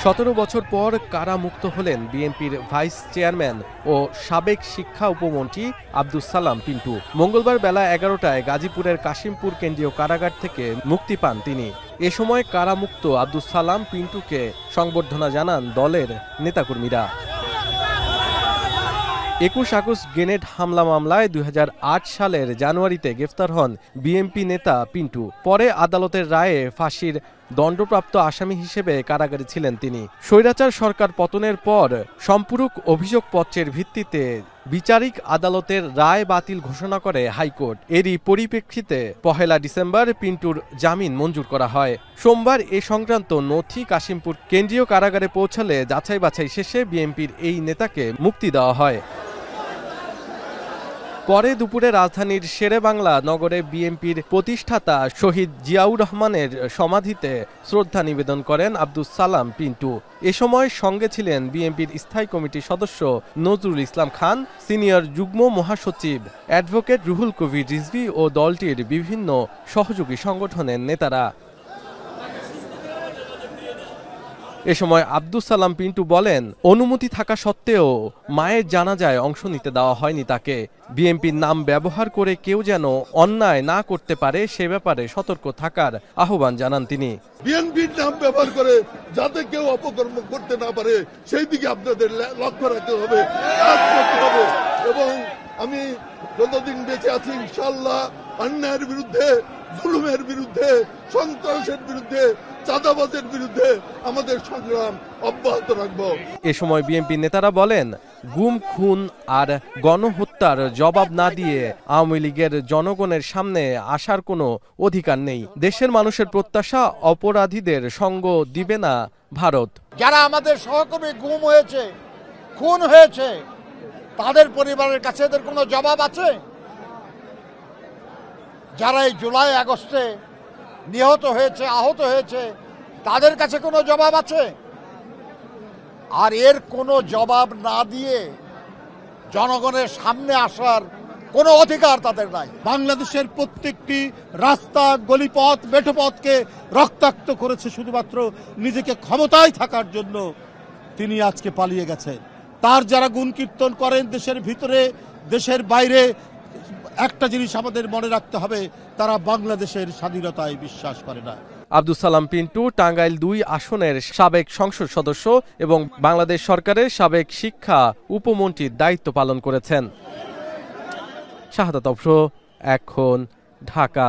17 বছর পর কারামুক্ত হলেন বিএনপির ভাইস চেয়ারম্যান ও সাবেক শিক্ষা উপমন্ত্রী আব্দুস সালাম পিন্টু। মঙ্গলবার বেলা 11টায় গাজীপুরের কাশিমপুর কেন্দ্রীয় কারাগার থেকে মুক্তি পান তিনি। এ সময় কারামুক্ত আব্দুস সালাম পিন্টুকে সংবর্ধনা জানান দলের নেতাকর্মীরা। 21 আগস্ট গ্রেনেড হামলা মামলায় 2008 সালের জানুয়ারিতে গ্রেফতার হন বিএনপি নেতা পিন্টু। পরে আদালতের রায়ে ফাঁসির দণ্ডপ্রাপ্ত আসামি হিসেবে কারাগারে ছিলেন তিনি। স্বৈরাচার সরকার পতনের পর সম্পূরক অভিযোগপত্রের ভিত্তিতে বিচারিক আদালতের রায় বাতিল ঘোষণা করে হাইকোর্ট। এরই পরিপ্রেক্ষিতে 1 ডিসেম্বর পিন্টুর জামিন মঞ্জুর করা হয়। সোমবার এ সংক্রান্ত নথি কাশিমপুর কেন্দ্রীয় কারাগারে পৌঁছালে যাচাই বাছাই শেষে বিএনপির এই নেতাকে মুক্তি দেওয়া হয়। পরে দুপুরে রাজধানীর শেরেবাংলা নগরে বিএনপির প্রতিষ্ঠাতা শহীদ জিয়াউর রহমানের সমাধিতে শ্রদ্ধা নিবেদন করেন আব্দুস সালাম পিন্টু। এ সময় সঙ্গে ছিলেন বিএনপির স্থায়ী কমিটির সদস্য নজরুল ইসলাম খান, সিনিয়র যুগ্ম মহাসচিব অ্যাডভোকেট রুহুল কবির রিজভী ও দলটির বিভিন্ন সহযোগী সংগঠনের নেতারা। এ সময় আব্দুস সালাম পিন্টু বলেন, অনুমতি থাকা সত্ত্বেও মায়ের জানাজায় অংশ নিতে দেওয়া হয়নি তাকে। বিএনপির নাম ব্যবহার করে কেউ যেন অন্যায় না করতে পারে সে ব্যাপারে সতর্ক থাকার আহ্বান জানান তিনি। বিএনপির নাম ব্যবহার করে যাতে কেউ অপকর্ম করতে না পারে সেই দিকে আপনাদের লক্ষ্য রাখতে হবে, কাজ করতে হবে। এবং আমি যতদিন বেঁচে আছি ইনশাআল্লাহ অন্যায়ের বিরুদ্ধে, জুলুমের বিরুদ্ধে, সন্ত্রাসের বিরুদ্ধে, চাঁদাবাজের বিরুদ্ধে আমাদের সংগ্রাম অব্যাহত রাখব। এ সময় বিএনপি নেতারা বলেন, গুম, খুন আর গণহত্যার জবাব না দিয়ে আওয়ামী লীগের জনগণের সামনে আসার কোনো অধিকার নেই। দেশের মানুষের প্রত্যাশা অপরাধীদের সঙ্গ দিবে না ভারত। যারা আমাদের সহকর্মী গুম হয়েছে, খুন হয়েছে, তাদের পরিবারের কাছে এদের কোনো জবাব আছে? যারা এই জুলাই আগস্টে নিহত হয়েছে, আহত হয়েছে, তাদের কাছে কোনো জবাব আছে? আর এর কোনো জবাব না দিয়ে জনগণের সামনে আসার কোনো অধিকার তাদের নাই। বাংলাদেশের প্রত্যেকটি রাস্তা, গলিপথ, মেঠোপথকে রক্তাক্ত করেছে শুধুমাত্র নিজেকে ক্ষমতায় থাকার জন্য। তিনি আজকে পালিয়ে গেছে। তার যারা গুণ কীর্তন করেন দেশের ভিতরে, দেশের বাইরে, একটা জিনিস আমাদের মনে রাখতে হবে, তারা বাংলাদেশের স্বাধীনতায় বিশ্বাস করে না। আব্দুস সালাম পিন্টু টাঙ্গাইল 2 আসনের সাবেক সংসদ সদস্য এবং বাংলাদেশ সরকারের সাবেক শিক্ষা উপমন্ত্রীর দায়িত্ব পালন করেছেন। শাহাদাত অফরো, এখন, ঢাকা।